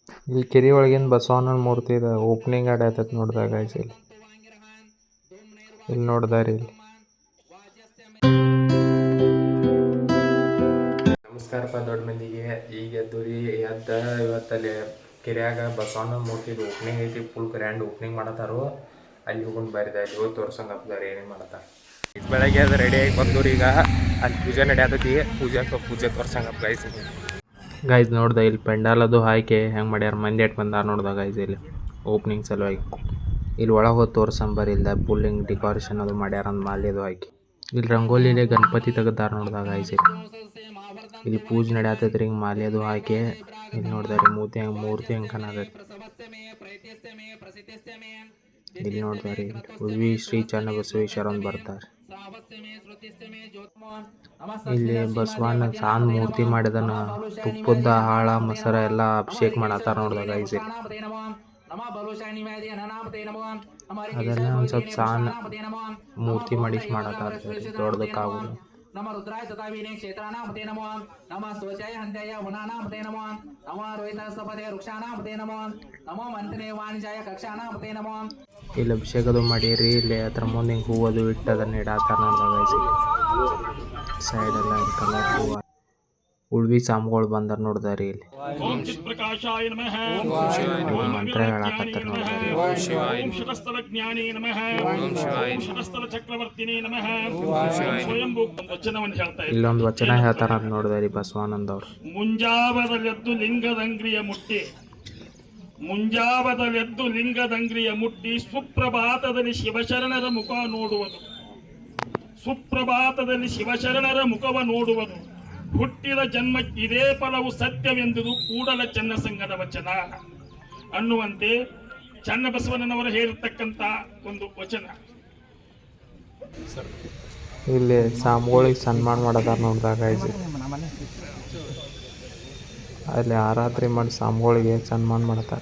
ಇಲ್ಲಿ ಕೆರೆ ಒಳಗಿನ ಬಸವಣ್ಣನ ಮೂರ್ತಿ ಇದೆ, ಓಪನಿಂಗ್ ಆಡತೈತೆ ನೋಡ್ದಾಗ ಗೈಸ್. ಇಲ್ಲಿ ನೋಡ್ದಾರಿ ಇಲ್ಲಿ. ನಮಸ್ಕಾರಪ್ಪ ದೊಡ್ಡ ಮಂದಿಗೆ. ಈಗ ಎದ್ದು ಇವತ್ತಲ್ಲಿ ಕೆರೆಯಾಗ ಬಸವಣ್ಣನ ಮೂರ್ತಿದು ಓಪನಿಂಗ್ ಐತಿ. ಫುಲ್ ಗ್ರ್ಯಾಂಡ್ ಓಪನಿಂಗ್ ಮಾಡತ್ತಾರು. ಅಲ್ಲಿ ಹೋಗೊಂಡು ಬರಿದೆ, ಅಲ್ಲಿ ಹೋಗಿ ತೋರ್ಸಂಗಪ್ಪಾರೆ ಏನೇನು ಮಾಡತ್ತಾರೆ. ಈಗ ಬೆಳಗ್ಗೆ ಅದು ರೆಡಿಯಾಗಿ ಬಂದವ್ರು. ಈಗ ಅಲ್ಲಿ ಪೂಜೆ ನಡೆಯತೈತಿ. ಪೂಜೆ ತೋರ್ಸಂಗಪ್ಪ ಗೈಸ್ ನೋಡ್ದೆ ಇಲ್ಲಿ ಪೆಂಡಾಲ್ ಅದು ಹಾಕಿ ಹೆಂಗೆ ಮಾಡ್ಯಾರ, ಮಂದಿ ಎಟ್ ಬಂದಾರ ನೋಡ್ದ ಗೈಸ್. ಇಲ್ಲಿ ಓಪನಿಂಗ್ ಸಲುವಾಗಿ ಇಲ್ಲಿ ಒಳಗೆ ಹೋಗಿ ತೋರ್ಸಂಬರಿ. ಇಲ್ಲ ಫುಲ್ ಹಿಂಗೆ ಡೆಕೋರೇಷನ್ ಅದು ಮಾಡ್ಯಾರ ಅಂದ್ ಮಾಲಿ ಅದು ಹಾಕಿ. ಇಲ್ಲಿ ರಂಗೋಲಿಲಿ ಗಣಪತಿ ತೆಗ್ದಾರ ನೋಡ್ದಾಗ ಗೈಸ್. ಇಲ್ಲಿ ಪೂಜೆ ನಡೆಯತೈತ್ರಿ. ಹಿಂಗೆ ಮಾಲಿ ಅದು ಹಾಕಿ ಇಲ್ಲಿ ನೋಡ್ದಾರಿ ಮೂರ್ತಿ ಹೆಂಗೆ ಕಾಣತೈತಿ. ಇಲ್ಲಿ ನೋಡ್ದಾರಿ ಉರ್ವಿ ಶ್ರೀ ಚನ್ನಬಸವೇಶ್ವರ ಅಂತ ಬರ್ತಾರೆ. ಇಲ್ಲಿ ಬಸವಣ್ಣ ಸಾನ್ ಮೂರ್ತಿ ಮಾಡಿದನ. ತುಪ್ಪದ ಹಾಳ ಮೊಸರ ಎಲ್ಲ ಅಭಿಷೇಕ ಮಾಡತ್ತಾರ ನೋಡ್ದಾಗ ಗೈಸ್. ಅದೆಲ್ಲ ಒಂದು ಸ್ವಲ್ಪ ಸಾನ್ ಮೂರ್ತಿ ಮಾಡತ್ತಾರ ದೊಡ್ಡದಕ್ಕಾಗೋದು. ನಮ ರುದ್ರಾಯ ತಥಾವೀನೇ ಕ್ಷೇತ್ರಾನಾಮತೆ ನಮೋ ನಮ ಸ್ವಚಾಯ ಹಂತ್ಯಾಯ ವನಾನಾಮತೆ ನಮೋ ನಮ ರೋಹಿತಾಸ್ತಪತೆ ವೃಕ್ಷಾನಾಮತೆ ನಮೋ ನಮೋ ಮಂಥನೇ ವಾಣಿಜಾಯ ಕಕ್ಷಾನಾಮತೆ ನಮೋ. ಇಲ್ಲಿ ಅಭಿಷೇಕದು ಮಾಡಿರಿ. ಇಲ್ಲಿ ಅದ್ರ ಮುಂದೆ ಹಿಂಗೆ ಹೂವದು ಇಟ್ಟು ಅದನ್ನ ಇಡಾತಾರ ನೋಡ್ದಾಗ ಸೈಡೆಲ್ಲ ಕಲರ್ ಹೂವು. ಉಳ್ವಿ ಸಾಮ್ಗಳು ಬಂದಾರ ನೋಡ್ದಾರಿ. ಇಲ್ಲಿ ಮಂತ್ರ ಹೇಳಾಕತ್ತಾರ ನೋಡ್ದಾರಿ. ಇಲ್ಲೊಂದು ವಚನ ಹೇಳ್ತಾರ ಅಂತ ನೋಡ್ದಾರಿ ಬಸವಾನಂದವ್ರು. ಮುಂಜಾವದಲೆದ್ದು ಲಿಂಗದಂಗ್ರಿಯ ಮುಟ್ಟಿ ಸುಪ್ರಭಾತದಲ್ಲಿ ಶಿವಶರಣರ ಮುಖ ನೋಡುವುದು. ಸುಪ್ರಭಾತದಲ್ಲಿ ಶಿವಶರಣರ ಮುಖವ ನೋಡುವುದು. ಹುಟ್ಟಿದ ಜನ್ಮಕ್ಕೆ ಇದೇ ಫಲವು ಸತ್ಯವೆಂದುದು ಕೂಡಲ ಚನ್ನಸಂಗದ ವಚನ ಅನ್ನುವಂತೆ ಚನ್ನಬಸವಣ್ಣನವರು ಹೇಳಿರ್ತಕ್ಕಂಥ ಒಂದು ವಚನ. ಇಲ್ಲಿ ಸಾಮ್ಗಳಿಗೆ ಸನ್ಮಾನ ಮಾಡದಾರ ನೋಡ್ದಾಗ ಅಲ್ಲಿ ಆರಾಧನೆ ಮಾಡಿ ಸಾಮ್ಗಳಿಗೆ ಸನ್ಮಾನ ಮಾಡತಾರ.